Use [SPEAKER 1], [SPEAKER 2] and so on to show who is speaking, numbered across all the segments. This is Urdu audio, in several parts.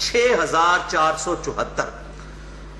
[SPEAKER 1] 6474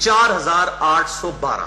[SPEAKER 1] 4812।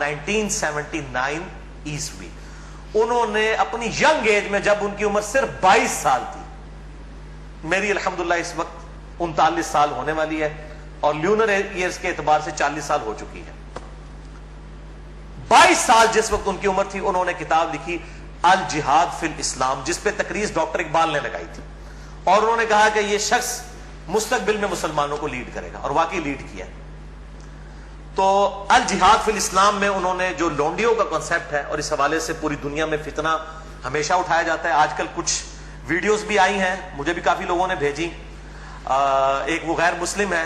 [SPEAKER 1] 1979 عیسوی. انہوں نے اپنی ینگ ایج میں، جب ان کی عمر صرف 22 سال تھی، میری الحمدللہ اس وقت 39 سال ہونے والی ہے اور لیونر ایئرز کے اعتبار سے 40 سال ہو چکی ہے. 22 سال جس وقت ان کی عمر تھی، انہوں نے کتاب لکھی الجہاد فی الاسلام، جس پہ تقریر ڈاکٹر اقبال نے لگائی تھی، اور انہوں نے کہا کہ یہ شخص مستقبل میں مسلمانوں کو لیڈ کرے گا، اور واقعی لیڈ کیا. تو الجہاد فی الاسلام میں انہوں نے جو لونڈیوں کا کنسپٹ ہے، اور اس حوالے سے پوری دنیا میں فتنہ ہمیشہ اٹھایا جاتا ہے. آج کل کچھ ویڈیوز بھی آئی ہیں، مجھے بھی کافی لوگوں نے بھیجی. ایک وہ غیر مسلم ہے،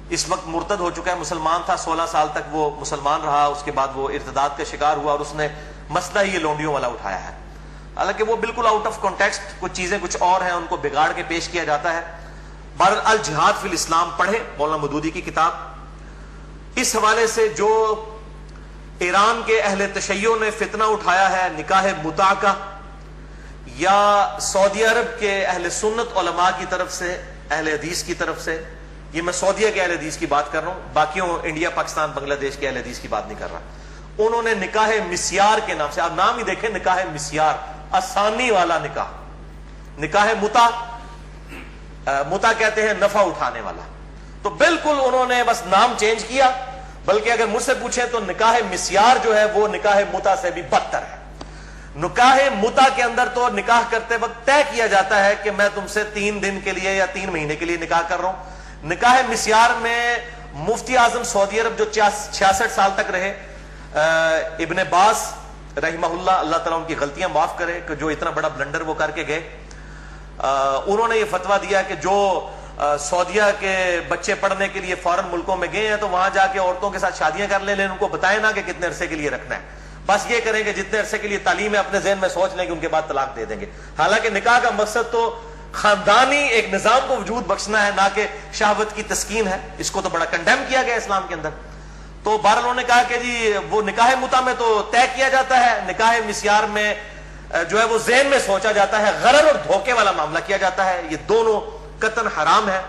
[SPEAKER 1] اس وقت مرتد ہو چکا ہے، مسلمان تھا 16 سال تک وہ مسلمان رہا، اس کے بعد وہ ارتداد کا شکار ہوا، اور اس نے مسئلہ ہی یہ لونڈیوں والا اٹھایا ہے. حالانکہ وہ بالکل آؤٹ آف کانٹیکسٹ، کچھ چیزیں کچھ اور ہیں، ان کو بگاڑ کے پیش کیا جاتا ہے. بہرحال الجہاد فی الاسلام پڑھیں، مولانا مودودی کی کتاب. اس حوالے سے جو ایران کے اہل تشیع نے فتنہ اٹھایا ہے نکاح متع کا، یا سعودی عرب کے اہل سنت علماء کی طرف سے، اہل حدیث کی طرف سے، یہ میں سعودیہ کے اہل حدیث کی بات کر رہا ہوں، باقیوں انڈیا پاکستان بنگلہ دیش کے اہل حدیث کی بات نہیں کر رہا. انہوں نے نکاح مسیار کے نام سے، آپ نام ہی دیکھیں، نکاح مسیار، آسانی والا نکاح. نکاح متع کہتے ہیں نفع اٹھانے والا. تو بالکل انہوں نے بس نام چینج کیا، بلکہ اگر مجھ سے پوچھیں تو نکاح مسیار جو ہے وہ نکاح متع سے بھی بدتر ہے. نکاح متع کے اندر تو نکاح کرتے وقت طے کیا جاتا ہے کہ میں تم سے 3 دن کے لیے یا 3 مہینے کے لیے نکاح کر رہا ہوں. نکاح مسیار میں مفتی اعظم سعودی عرب جو 66 سال تک رہے، ابن باز رحمہ اللہ، اللہ تعالیٰ ان کی غلطیاں معاف کرے کہ جو اتنا بڑا بلنڈر وہ کر کے گئے، انہوں نے یہ فتویٰ دیا کہ جو سعودیہ کے بچے پڑھنے کے لیے فارن ملکوں میں گئے ہیں تو وہاں جا کے عورتوں کے ساتھ شادیاں کر لیں، ان کو بتائیں نا کہ کتنے عرصے کے لیے رکھنا ہے، بس یہ کریں کہ جتنے عرصے کے لیے تعلیم ہے اپنے ذہن میں سوچ لیں کہ ان کے بعد طلاق دے دیں گے. حالانکہ نکاح کا مقصد تو خاندانی ایک نظام کو وجود بخشنا ہے، نہ کہ شہوت کی تسکین ہے. اس کو تو بڑا کنڈیم کیا گیا اسلام کے اندر. تو بہرحال انہوں نے کہا کہ جی وہ نکاح متع میں تو طے کیا جاتا ہے، نکاح مسیار میں جو ہے وہ ذہن میں سوچا جاتا ہے، غرر اور دھوکے والا معاملہ کیا جاتا ہے. یہ دونوں قطعاً حرام ہے.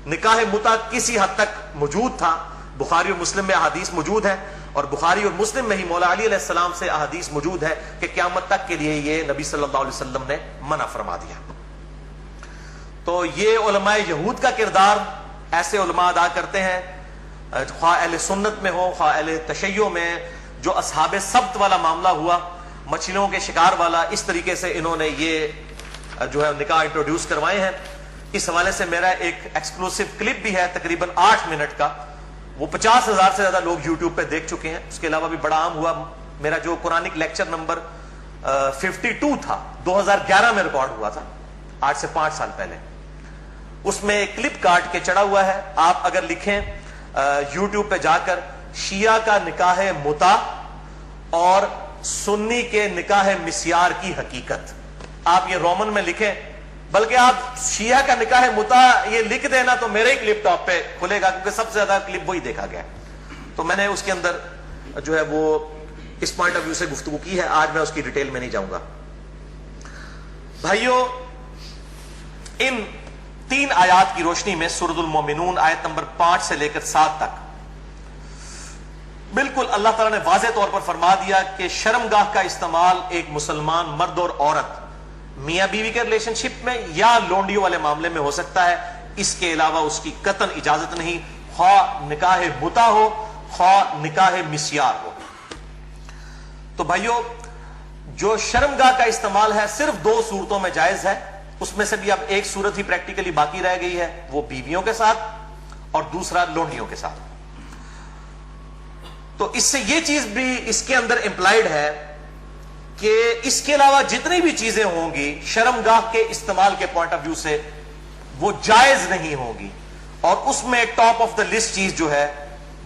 [SPEAKER 1] نکاح متع کسی حد تک موجود تھا، بخاری اور مسلم میں احادیث موجود ہے، اور بخاری اور مسلم میں ہی مولا علی علیہ السلام سے احادیث موجود ہے کہ قیامت تک کے لیے یہ نبی صلی اللہ علیہ وسلم نے منع فرما دیا. تو یہ علماء یہود کا کردار ایسے علماء ادا کرتے ہیں، خواہ اہل سنت میں ہو خواہ اہل تشیع میں. جو اصحاب سبت والا معاملہ ہوا، مچھلیوں کے شکار والا، اس طریقے سے انہوں نے یہ جو ہے نکاح انٹروڈیوس کروائے ہیں. اس حوالے سے میرا ایک ایکسکلوسیو کلپ بھی ہے تقریباً 8 منٹ کا، وہ 50,000 سے زیادہ لوگ یوٹیوب پہ دیکھ چکے ہیں. اس کے علاوہ بھی بڑا عام ہوا میرا جو قرآنک لیکچر نمبر 52 تھا، 2011 میں ریکارڈ ہوا تھا، آج سے 5 سال پہلے. اس میں ایک کلپ کاٹ کے چڑھا ہوا ہے. آپ اگر لکھیں یوٹیوب پہ جا کر شیعہ کا نکاح متع اور سنی کے نکاح مسیار کی حقیقت، آپ یہ رومن میں لکھیں، بلکہ آپ شیعہ کا نکاح متع یہ لکھ دینا تو میرے ہی کلپ ٹاپ پہ کھلے گا، کیونکہ سب سے زیادہ کلپ وہی دیکھا گیا. تو میں نے اس کے اندر جو ہے وہ اس پوائنٹ آف ویو سے گفتگو کی ہے. آج میں اس کی ڈیٹیل میں نہیں جاؤں گا. بھائیو، ان 3 آیات کی روشنی میں سورۃ المومنون آیت نمبر 5 سے لے کر 7 تک بالکل اللہ تعالیٰ نے واضح طور پر فرما دیا کہ شرمگاہ کا استعمال ایک مسلمان مرد اور عورت میاں بیوی کے ریلیشن شپ میں یا لونڈیوں والے معاملے میں ہو سکتا ہے. اس کے علاوہ اس کی قطعاً اجازت نہیں، خواہ نکاح متع ہو خواہ نکاح مسیار ہو. تو بھائیو، جو شرمگاہ کا استعمال ہے صرف 2 صورتوں میں جائز ہے. اس میں سے بھی اب ایک صورت ہی پریکٹیکلی باقی رہ گئی ہے، وہ بیویوں کے ساتھ، اور دوسرا لونڈیوں کے ساتھ. تو اس سے یہ چیز بھی اس کے اندر امپلائڈ ہے کہ اس کے علاوہ جتنی بھی چیزیں ہوں گی شرمگاہ کے استعمال کے پوائنٹ آف ویو سے وہ جائز نہیں ہوں گی. اور اس میں ٹاپ آف دا لسٹ چیز جو ہے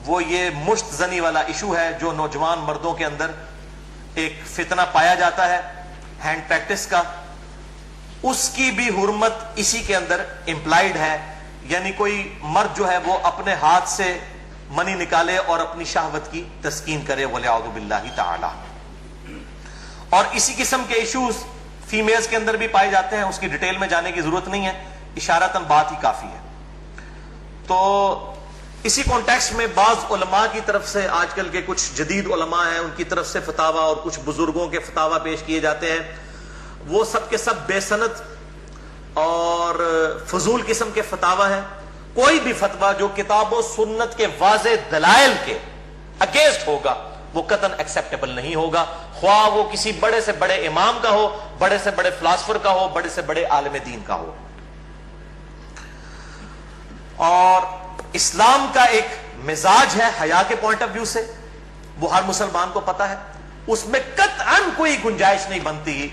[SPEAKER 1] وہ یہ مشت زنی والا ایشو ہے، جو نوجوان مردوں کے اندر ایک فتنہ پایا جاتا ہے ہینڈ پریکٹس کا. اس کی بھی حرمت اسی کے اندر امپلائڈ ہے. یعنی کوئی مرد جو ہے وہ اپنے ہاتھ سے منی نکالے اور اپنی شہوت کی تسکین کرے، وَلِعَوْذُ بِاللَّهِ تَعَالَى. اور اسی قسم کے ایشوز فیمیلز کے اندر بھی پائے جاتے ہیں. اس کی ڈیٹیل میں جانے کی ضرورت نہیں ہے، اشارتاً بات ہی کافی ہے. تو اسی کانٹیکسٹ میں بعض علماء کی طرف سے، آج کل کے کچھ جدید علماء ہیں ان کی طرف سے فتاوی اور کچھ بزرگوں کے فتاوی پیش کیے جاتے ہیں، وہ سب کے سب بے سند اور فضول قسم کے فتاوی ہیں۔ کوئی بھی فتویٰ جو کتاب و سنت کے واضح دلائل کے اگینسٹ ہوگا وہ قطعاً ایکسیپٹیبل نہیں ہوگا، خواہ وہ کسی بڑے سے بڑے امام کا ہو، بڑے سے بڑے فلاسفر کا ہو، بڑے سے بڑے عالم دین کا ہو۔ اور اسلام کا ایک مزاج ہے حیا کے پوائنٹ آف ویو سے، وہ ہر مسلمان کو پتا ہے، اس میں قطعاً کوئی گنجائش نہیں بنتی